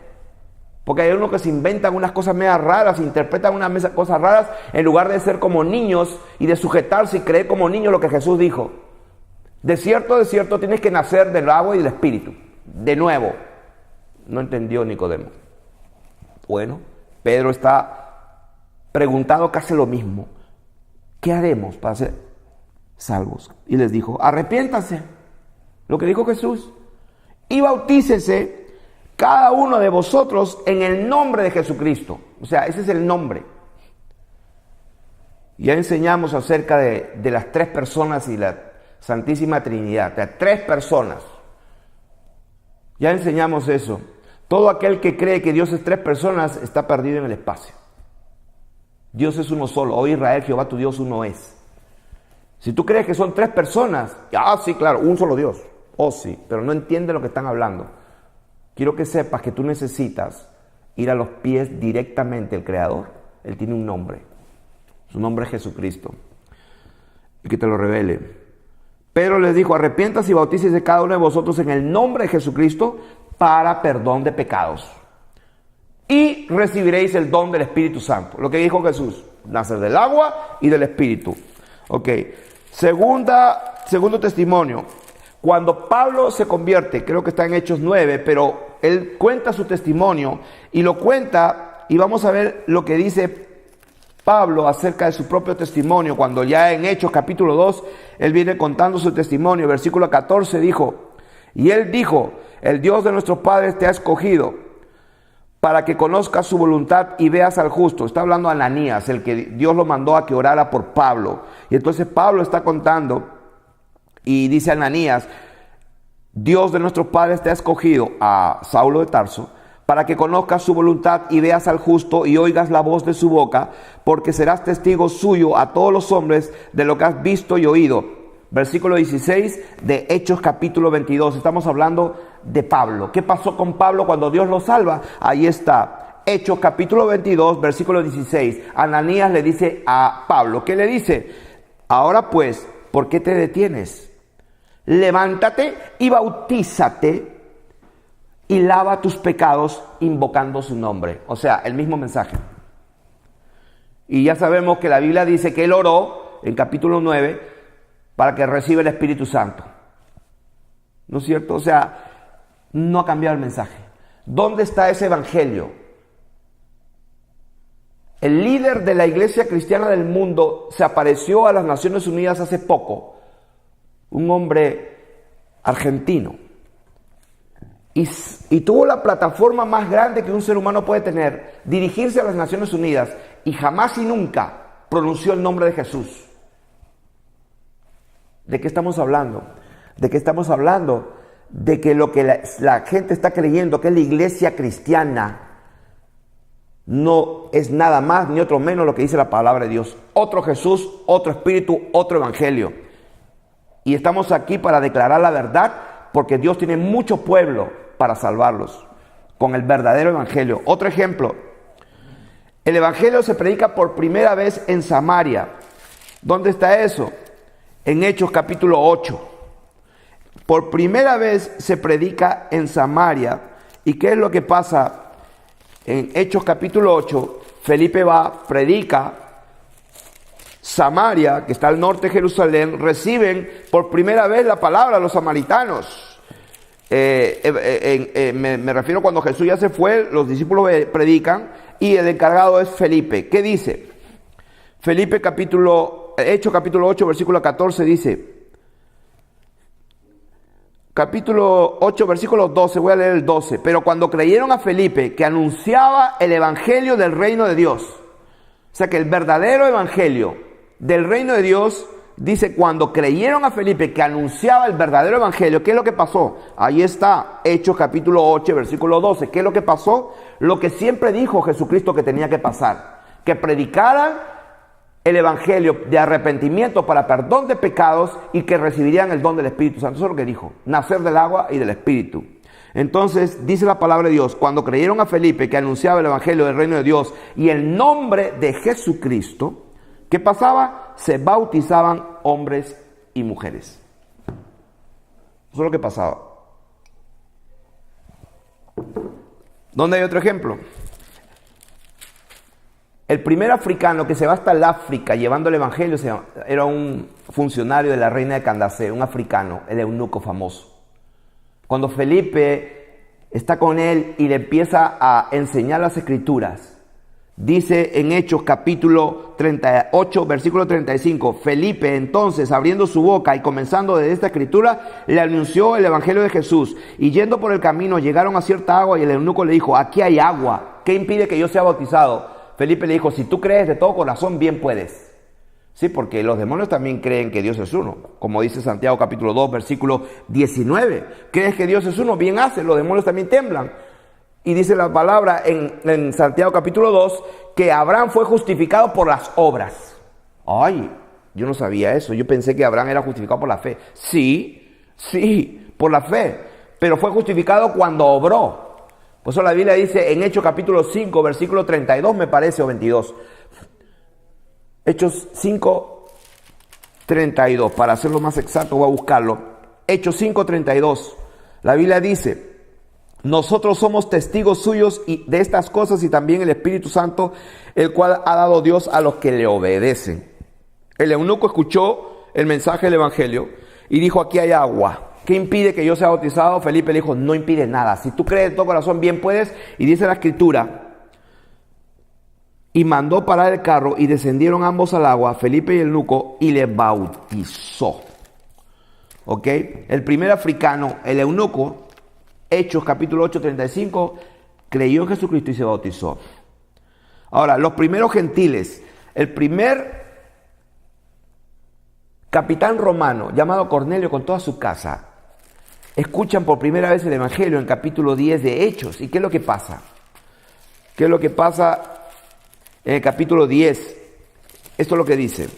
B: Porque hay unos que se inventan unas cosas medio raras, interpretan unas cosas raras, en lugar de ser como niños y de sujetarse y creer como niños lo que Jesús dijo. De cierto, tienes que nacer del agua y del espíritu. De nuevo. No entendió Nicodemo. Bueno, Pedro está preguntado casi lo mismo. ¿Qué haremos para ser salvos? Y les dijo, arrepiéntanse. Lo que dijo Jesús. Y bautícese cada uno de vosotros en el nombre de Jesucristo. O sea, ese es el nombre. Ya enseñamos acerca de las tres personas y la Santísima Trinidad. De tres personas. Ya enseñamos eso. Todo aquel que cree que Dios es tres personas está perdido en el espacio. Dios es uno solo. Oh Israel, Jehová tu Dios uno es. Si tú crees que son tres personas, sí, claro, un solo Dios. Oh sí, pero no entiende lo que están hablando. Quiero que sepas que tú necesitas ir a los pies directamente del Creador. Él tiene un nombre. Su nombre es Jesucristo. Y que te lo revele. Pedro les dijo, arrepiéntase y bautícese cada uno de vosotros en el nombre de Jesucristo para perdón de pecados. Y recibiréis el don del Espíritu Santo. Lo que dijo Jesús, nacer del agua y del Espíritu. Ok, segundo testimonio. Cuando Pablo se convierte, creo que está en Hechos 9, pero él cuenta su testimonio y lo cuenta, y vamos a ver lo que dice Pablo acerca de su propio testimonio. Cuando ya en Hechos capítulo 2, él viene contando su testimonio. Versículo 14 dijo, y él dijo, el Dios de nuestros padres te ha escogido para que conozcas su voluntad y veas al justo. Está hablando a Ananías, el que Dios lo mandó a que orara por Pablo. Y entonces Pablo está contando y dice a Ananías, Dios de nuestros padres te ha escogido a Saulo de Tarso para que conozcas su voluntad y veas al justo y oigas la voz de su boca, porque serás testigo suyo a todos los hombres de lo que has visto y oído. Versículo 16 de Hechos capítulo 22. Estamos hablando de Pablo. ¿Qué pasó con Pablo cuando Dios lo salva? Ahí está. Hechos capítulo 22, versículo 16. Ananías le dice a Pablo, ¿qué le dice? Ahora pues, ¿por qué te detienes? Levántate y bautízate y lava tus pecados invocando su nombre. O sea, el mismo mensaje. Y ya sabemos que la Biblia dice que él oró en capítulo 9 para que reciba el Espíritu Santo. ¿No es cierto? O sea, no ha cambiado el mensaje. ¿Dónde está ese evangelio? El líder de la iglesia cristiana del mundo se apareció a las Naciones Unidas hace poco. Un hombre argentino. Y tuvo la plataforma más grande que un ser humano puede tener, dirigirse a las Naciones Unidas, y jamás y nunca pronunció el nombre de Jesús. ¿De qué estamos hablando? ¿De qué estamos hablando? De que lo que la gente está creyendo, que es la iglesia cristiana, no es nada más ni otro menos lo que dice la palabra de Dios. Otro Jesús, otro Espíritu, otro Evangelio. Y estamos aquí para declarar la verdad, porque Dios tiene mucho pueblo para salvarlos con el verdadero Evangelio. Otro ejemplo, el Evangelio se predica por primera vez en Samaria. ¿Dónde está eso? En Hechos capítulo 8. Por primera vez se predica en Samaria. ¿Y qué es lo que pasa? En Hechos capítulo 8, Felipe va, predica. Samaria, que está al norte de Jerusalén, reciben por primera vez la palabra los samaritanos. Me refiero cuando Jesús ya se fue, los discípulos predican y el encargado es Felipe. ¿Qué dice? Felipe Hechos capítulo 8, versículo 14 dice, capítulo 8, versículo 12, voy a leer el 12. Pero cuando creyeron a Felipe, que anunciaba el evangelio del reino de Dios, o sea que el verdadero evangelio del reino de Dios, dice, cuando creyeron a Felipe, que anunciaba el verdadero evangelio, ¿qué es lo que pasó? Ahí está, Hechos capítulo 8, versículo 12. ¿Qué es lo que pasó? Lo que siempre dijo Jesucristo que tenía que pasar, que predicaran el evangelio de arrepentimiento para perdón de pecados y que recibirían el don del Espíritu Santo. Eso es lo que dijo, nacer del agua y del Espíritu. Entonces dice la palabra de Dios, cuando creyeron a Felipe que anunciaba el evangelio del reino de Dios y el nombre de Jesucristo, ¿qué pasaba? Se bautizaban hombres y mujeres. Eso es lo que pasaba. ¿Dónde hay otro ejemplo? El primer africano que se va hasta el África llevando el evangelio era un funcionario de la reina de Candace, un africano, el eunuco famoso. Cuando Felipe está con él y le empieza a enseñar las escrituras, dice en Hechos capítulo 38, versículo 35, Felipe entonces abriendo su boca y comenzando desde esta escritura, le anunció el evangelio de Jesús. Y yendo por el camino llegaron a cierta agua y el eunuco le dijo, aquí hay agua, ¿qué impide que yo sea bautizado? Felipe le dijo, si tú crees de todo corazón, bien puedes. Sí, porque los demonios también creen que Dios es uno. Como dice Santiago capítulo 2, versículo 19. ¿Crees que Dios es uno? Bien hace, los demonios también temblan. Y dice la palabra en Santiago capítulo 2 que Abraham fue justificado por las obras. Ay, yo no sabía eso. Yo pensé que Abraham era justificado por la fe. Sí, por la fe. Pero fue justificado cuando obró. Por eso la Biblia dice en Hechos capítulo 5, versículo 32 me parece, o 22. Hechos 5, 32. Para hacerlo más exacto voy a buscarlo. Hechos 5, 32. La Biblia dice, nosotros somos testigos suyos y de estas cosas y también el Espíritu Santo, el cual ha dado Dios a los que le obedecen. El eunuco escuchó el mensaje del evangelio y dijo, aquí hay agua. ¿Qué impide que yo sea bautizado? Felipe le dijo, no impide nada. Si tú crees de todo corazón, bien puedes. Y dice la escritura, y mandó parar el carro y descendieron ambos al agua, Felipe y el eunuco, y le bautizó. ¿Ok? El primer africano, el eunuco, Hechos capítulo 8, 35, creyó en Jesucristo y se bautizó. Ahora, los primeros gentiles, el primer capitán romano llamado Cornelio con toda su casa, escuchan por primera vez el evangelio en capítulo 10 de Hechos. ¿Y qué es lo que pasa? ¿Qué es lo que pasa en el capítulo 10? Esto es lo que dice.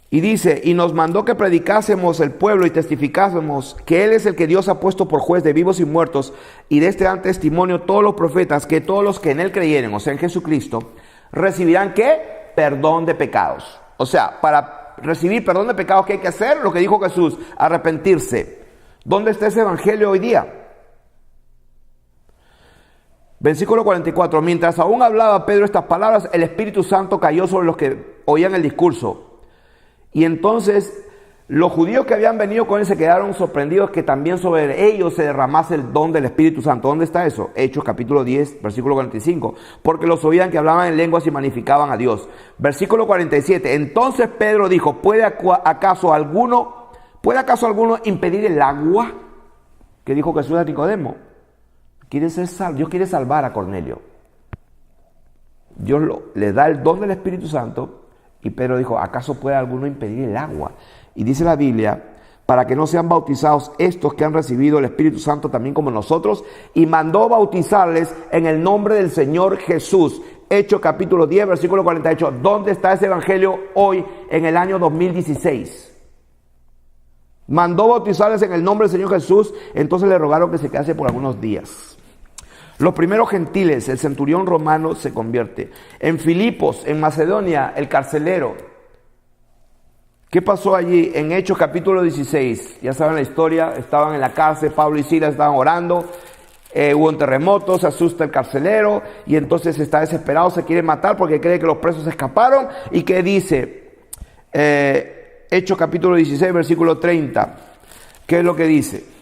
B: Y dice, y nos mandó que predicásemos el pueblo y testificásemos que Él es el que Dios ha puesto por juez de vivos y muertos, y de este dan testimonio todos los profetas, que todos los que en Él creyeren, o sea en Jesucristo, recibirán ¿qué? Perdón de pecados. O sea, para recibir perdón de pecados, ¿qué hay que hacer? Lo que dijo Jesús, arrepentirse. ¿Dónde está ese evangelio hoy día? Versículo 44, mientras aún hablaba Pedro estas palabras, el Espíritu Santo cayó sobre los que oían el discurso. Y entonces los judíos que habían venido con él se quedaron sorprendidos que también sobre ellos se derramase el don del Espíritu Santo. ¿Dónde está eso? Hechos capítulo 10, versículo 45. Porque los oían que hablaban en lenguas y magnificaban a Dios. Versículo 47. Entonces Pedro dijo, ¿puede acaso alguno impedir el agua? Que dijo Jesús a Nicodemo. Dios quiere salvar a Cornelio. Dios le da el don del Espíritu Santo. Y Pedro dijo, ¿acaso puede alguno impedir el agua? Y dice la Biblia, para que no sean bautizados estos que han recibido el Espíritu Santo también como nosotros, y mandó bautizarles en el nombre del Señor Jesús. Hechos capítulo 10, versículo 48. ¿Dónde está ese evangelio hoy en el año 2016? Mandó bautizarles en el nombre del Señor Jesús, entonces le rogaron que se quedase por algunos días. Los primeros gentiles, el centurión romano se convierte. En Filipos, en Macedonia, el carcelero. ¿Qué pasó allí? En Hechos capítulo 16, ya saben la historia, estaban en la cárcel, Pablo y Silas estaban orando, hubo un terremoto, se asusta el carcelero y entonces está desesperado, se quiere matar porque cree que los presos escaparon. ¿Y qué dice? Hechos capítulo 16, versículo 30. ¿Qué es lo que dice?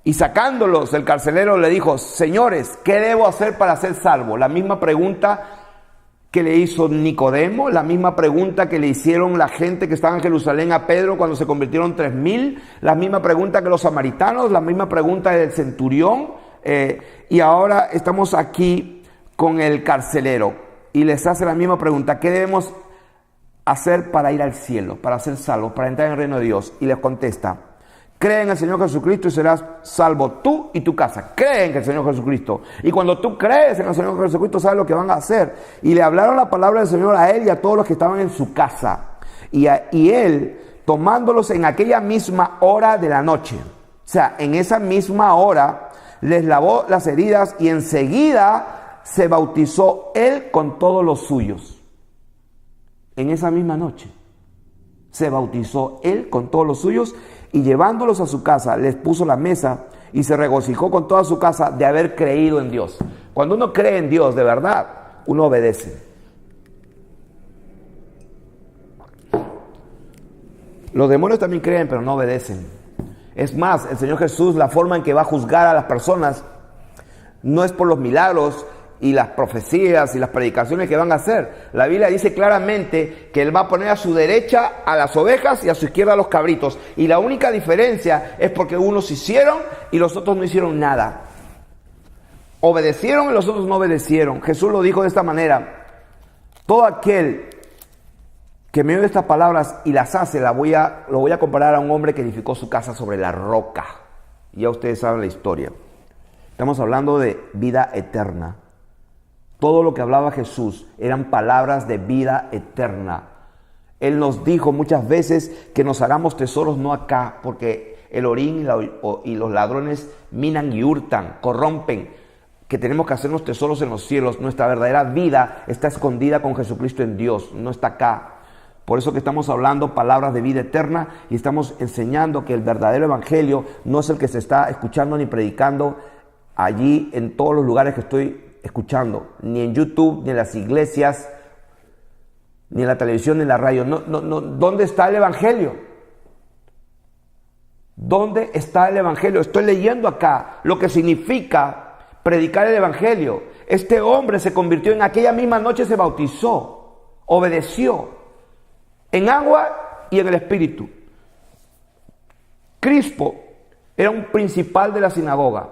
B: Y sacándolos, el carcelero le dijo, señores, ¿qué debo hacer para ser salvo? La misma pregunta que le hizo Nicodemo, la misma pregunta que le hicieron la gente que estaba en Jerusalén a Pedro cuando se convirtieron 3,000, la misma pregunta que los samaritanos, la misma pregunta del centurión, y ahora estamos aquí con el carcelero y les hace la misma pregunta, ¿qué debemos hacer para ir al cielo, para ser salvos, para entrar en el reino de Dios? Y les contesta, cree en el Señor Jesucristo y serás salvo tú y tu casa. Cree en el Señor Jesucristo. Y cuando tú crees en el Señor Jesucristo, sabes lo que van a hacer. Y le hablaron la palabra del Señor a él y a todos los que estaban en su casa. Y él, tomándolos en aquella misma hora de la noche. O sea, en esa misma hora les lavó las heridas y enseguida se bautizó él con todos los suyos. En esa misma noche se bautizó él con todos los suyos y llevándolos a su casa les puso la mesa y se regocijó con toda su casa de haber creído en Dios. Cuando uno cree en Dios de verdad, uno obedece. Los demonios también creen, pero no obedecen. Es más, el Señor Jesús, la forma en que va a juzgar a las personas no es por los milagros y las profecías y las predicaciones que van a hacer. La Biblia dice claramente que Él va a poner a su derecha a las ovejas y a su izquierda a los cabritos. Y la única diferencia es porque unos hicieron y los otros no hicieron nada. Obedecieron y los otros no obedecieron. Jesús lo dijo de esta manera: todo aquel que me oye estas palabras y las hace, lo voy a comparar a un hombre que edificó su casa sobre la roca. Ya ustedes saben la historia. Estamos hablando de vida eterna. Todo lo que hablaba Jesús eran palabras de vida eterna. Él nos dijo muchas veces que nos hagamos tesoros no acá, porque el orín y los ladrones minan y hurtan, corrompen, que tenemos que hacernos tesoros en los cielos. Nuestra verdadera vida está escondida con Jesucristo en Dios, no está acá. Por eso que estamos hablando palabras de vida eterna y estamos enseñando que el verdadero evangelio no es el que se está escuchando ni predicando allí en todos los lugares que estoy escuchando, ni en YouTube, ni en las iglesias, ni en la televisión, ni en la radio. No. ¿Dónde está el evangelio? ¿Dónde está el evangelio? Estoy leyendo acá lo que significa predicar el evangelio. Este hombre se convirtió, en aquella misma noche se bautizó, obedeció en agua y en el Espíritu. Crispo era un principal de la sinagoga.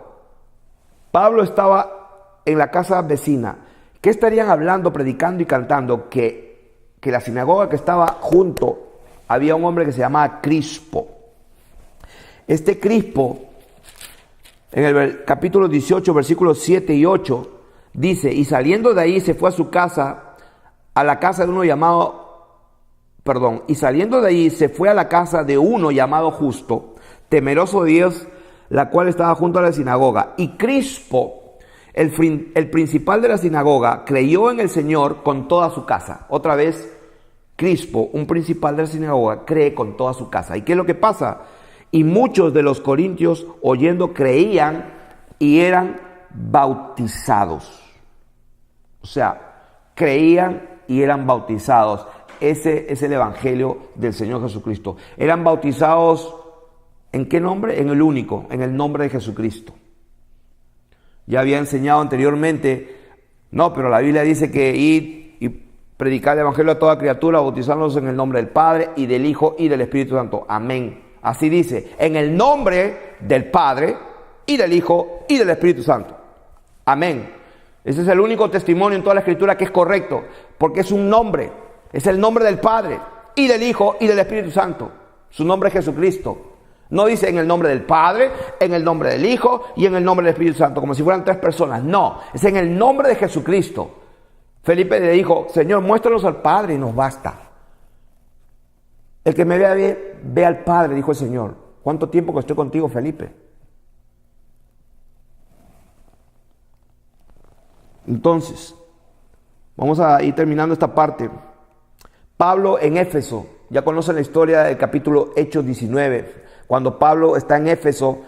B: Pablo estaba en la casa vecina. ¿Qué estarían hablando, predicando y cantando? Que la sinagoga que estaba junto, había un hombre que se llamaba Crispo. Este Crispo, en el capítulo 18, versículos 7 y 8, dice: y saliendo de ahí se fue a su casa, a la casa de uno llamado, y saliendo de ahí se fue a la casa de uno llamado Justo, temeroso de Dios, la cual estaba junto a la sinagoga. Y Crispo, el principal de la sinagoga, creyó en el Señor con toda su casa. Otra vez, Crispo, un principal de la sinagoga, cree con toda su casa. ¿Y qué es lo que pasa? Y muchos de los corintios, oyendo, creían y eran bautizados. O sea, creían y eran bautizados. Ese es el evangelio del Señor Jesucristo. Eran bautizados, ¿en qué nombre? En el único, en el nombre de Jesucristo. Ya había enseñado anteriormente, no, pero la Biblia dice que ir y predicar el evangelio a toda criatura, bautizándolos en el nombre del Padre y del Hijo y del Espíritu Santo. Amén. Así dice, en el nombre del Padre y del Hijo y del Espíritu Santo. Amén. Ese es el único testimonio en toda la Escritura que es correcto, porque es un nombre. Es el nombre del Padre y del Hijo y del Espíritu Santo. Su nombre es Jesucristo. No dice en el nombre del Padre, en el nombre del Hijo y en el nombre del Espíritu Santo, como si fueran tres personas. No, es en el nombre de Jesucristo. Felipe le dijo: Señor, muéstranos al Padre y nos basta. El que me vea bien, ve al Padre, dijo el Señor. ¿Cuánto tiempo que estoy contigo, Felipe? Entonces, vamos a ir terminando esta parte. Pablo en Éfeso, ya conocen la historia del capítulo Hechos 19. Cuando Pablo está en Éfeso,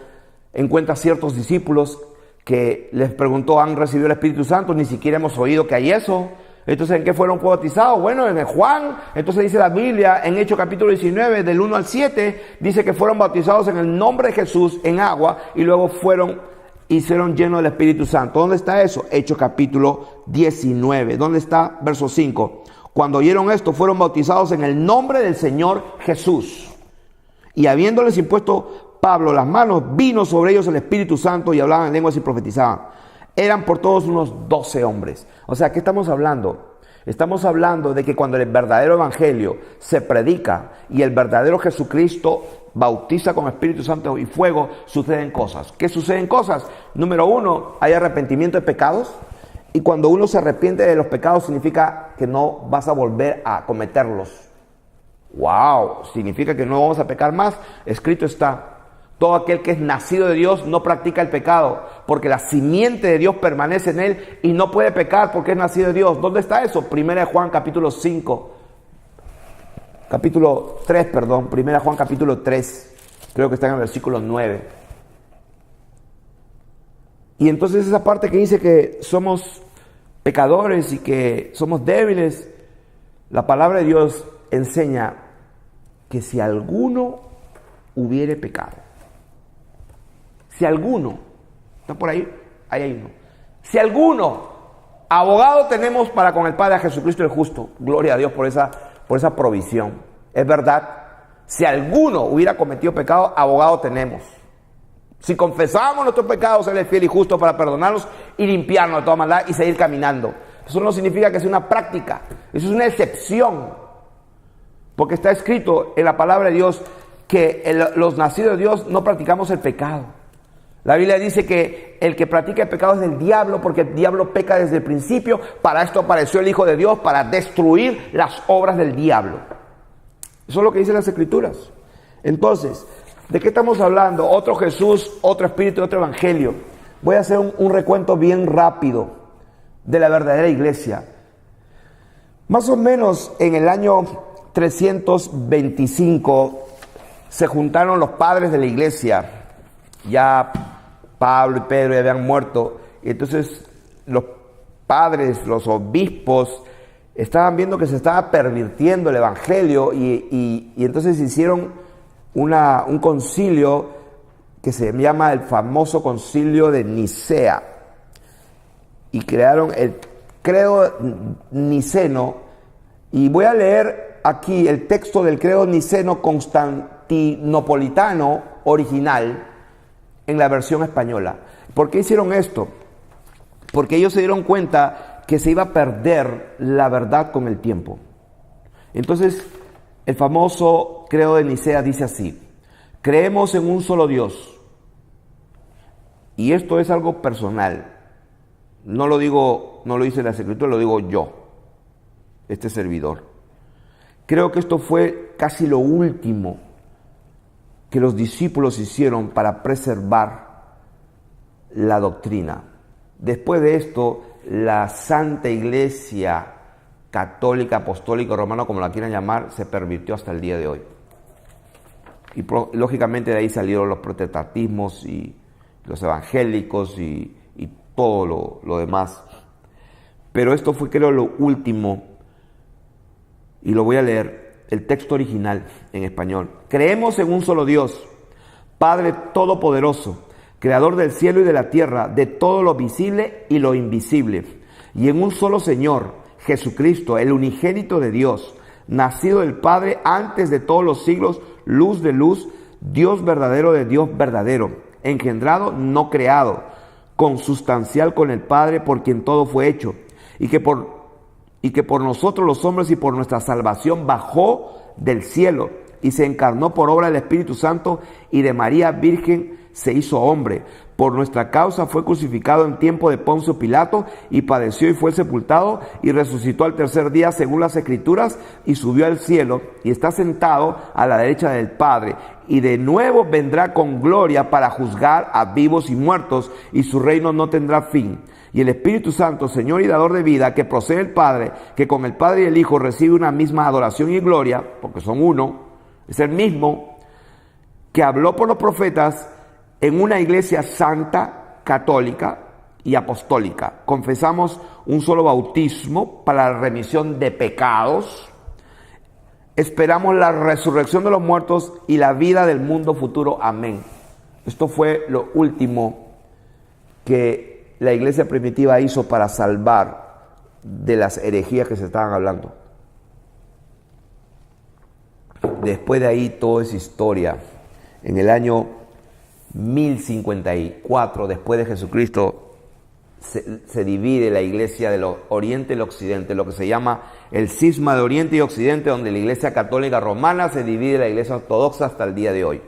B: encuentra ciertos discípulos que les preguntó: ¿han recibido el Espíritu Santo? Ni siquiera hemos oído que hay eso. Entonces, ¿en qué fueron bautizados? Bueno, en el Juan. Entonces dice la Biblia en Hechos capítulo 19, del 1 al 7, dice que fueron bautizados en el nombre de Jesús en agua y luego hicieron lleno del Espíritu Santo. ¿Dónde está eso? Hechos capítulo 19. ¿Dónde está? Verso 5. Cuando oyeron esto, fueron bautizados en el nombre del Señor Jesús. Y habiéndoles impuesto Pablo las manos, vino sobre ellos el Espíritu Santo y hablaban en lenguas y profetizaban. Eran por todos unos 12 hombres. O sea, ¿qué estamos hablando? Estamos hablando de que cuando el verdadero evangelio se predica y el verdadero Jesucristo bautiza con Espíritu Santo y fuego, suceden cosas. ¿Qué suceden cosas? Número 1, hay arrepentimiento de pecados. Y cuando uno se arrepiente de los pecados, significa que no vas a volver a cometerlos. ¡Wow! Significa que no vamos a pecar más. Escrito está. Todo aquel que es nacido de Dios no practica el pecado, porque la simiente de Dios permanece en él y no puede pecar porque es nacido de Dios. ¿Dónde está eso? Primera de Juan capítulo 5, capítulo 3, perdón, Primera de Juan capítulo 3, creo que está en el versículo 9. Y entonces esa parte que dice que somos pecadores y que somos débiles, la palabra de Dios enseña que si alguno hubiere pecado, si alguno, está por ahí, ahí hay uno, si alguno, abogado tenemos para con el Padre, a Jesucristo el justo. Gloria a Dios por esa provisión. Es verdad, si alguno hubiera cometido pecado, abogado tenemos. Si confesamos nuestros pecados, Él es fiel y justo para perdonarnos y limpiarnos de toda maldad y seguir caminando. Eso no significa que sea una práctica, eso es una excepción. Porque está escrito en la palabra de Dios que los nacidos de Dios no practicamos el pecado. La Biblia dice que el que practica el pecado es del diablo, porque el diablo peca desde el principio. Para esto apareció el Hijo de Dios, para destruir las obras del diablo. Eso es lo que dicen las Escrituras. Entonces, ¿de qué estamos hablando? Otro Jesús, otro Espíritu, otro Evangelio. Voy a hacer un recuento bien rápido de la verdadera iglesia. Más o menos en el año 325 se juntaron los padres de la iglesia. Ya Pablo y Pedro ya habían muerto. Y entonces los padres, los obispos, estaban viendo que se estaba pervirtiendo el Evangelio y entonces hicieron un concilio que se llama el famoso concilio de Nicea y crearon el credo niceno. Y voy a leer aquí el texto del credo niceno constantinopolitano original en la versión española. ¿Por qué hicieron esto? Porque ellos se dieron cuenta que se iba a perder la verdad con el tiempo. Entonces, el famoso credo de Nicea dice así: creemos en un solo Dios. Y esto es algo personal. No lo dice la Escritura, lo digo yo, este servidor. Creo que esto fue casi lo último que los discípulos hicieron para preservar la doctrina. Después de esto, la Santa Iglesia Católica, Apostólica, Romana, como la quieran llamar, se pervirtió hasta el día de hoy. Y lógicamente de ahí salieron los protestantismos y los evangélicos y todo lo demás. Pero esto fue, creo, lo último, y lo voy a leer, el texto original en español. Creemos en un solo Dios, Padre Todopoderoso, Creador del cielo y de la tierra, de todo lo visible y lo invisible, y en un solo Señor, Jesucristo, el unigénito de Dios, nacido del Padre antes de todos los siglos, luz de luz, Dios verdadero de Dios verdadero, engendrado, no creado, consustancial con el Padre, por quien todo fue hecho, y que por nosotros los hombres y por nuestra salvación bajó del cielo y se encarnó por obra del Espíritu Santo y de María Virgen se hizo hombre. Por nuestra causa fue crucificado en tiempo de Poncio Pilato y padeció y fue sepultado y resucitó al tercer día según las Escrituras y subió al cielo y está sentado a la derecha del Padre y de nuevo vendrá con gloria para juzgar a vivos y muertos y su reino no tendrá fin. Y el Espíritu Santo, Señor y dador de vida, que procede del Padre, que con el Padre y el Hijo recibe una misma adoración y gloria, porque son uno, es el mismo, que habló por los profetas en una iglesia santa, católica y apostólica. Confesamos un solo bautismo para la remisión de pecados. Esperamos la resurrección de los muertos y la vida del mundo futuro. Amén. Esto fue lo último que la iglesia primitiva hizo para salvar de las herejías que se estaban hablando. Después de ahí todo es historia. En el año 1054 después de Jesucristo se divide la iglesia del oriente y el occidente, lo que se llama el cisma de oriente y occidente, donde la iglesia católica romana se divide de la iglesia ortodoxa hasta el día de hoy.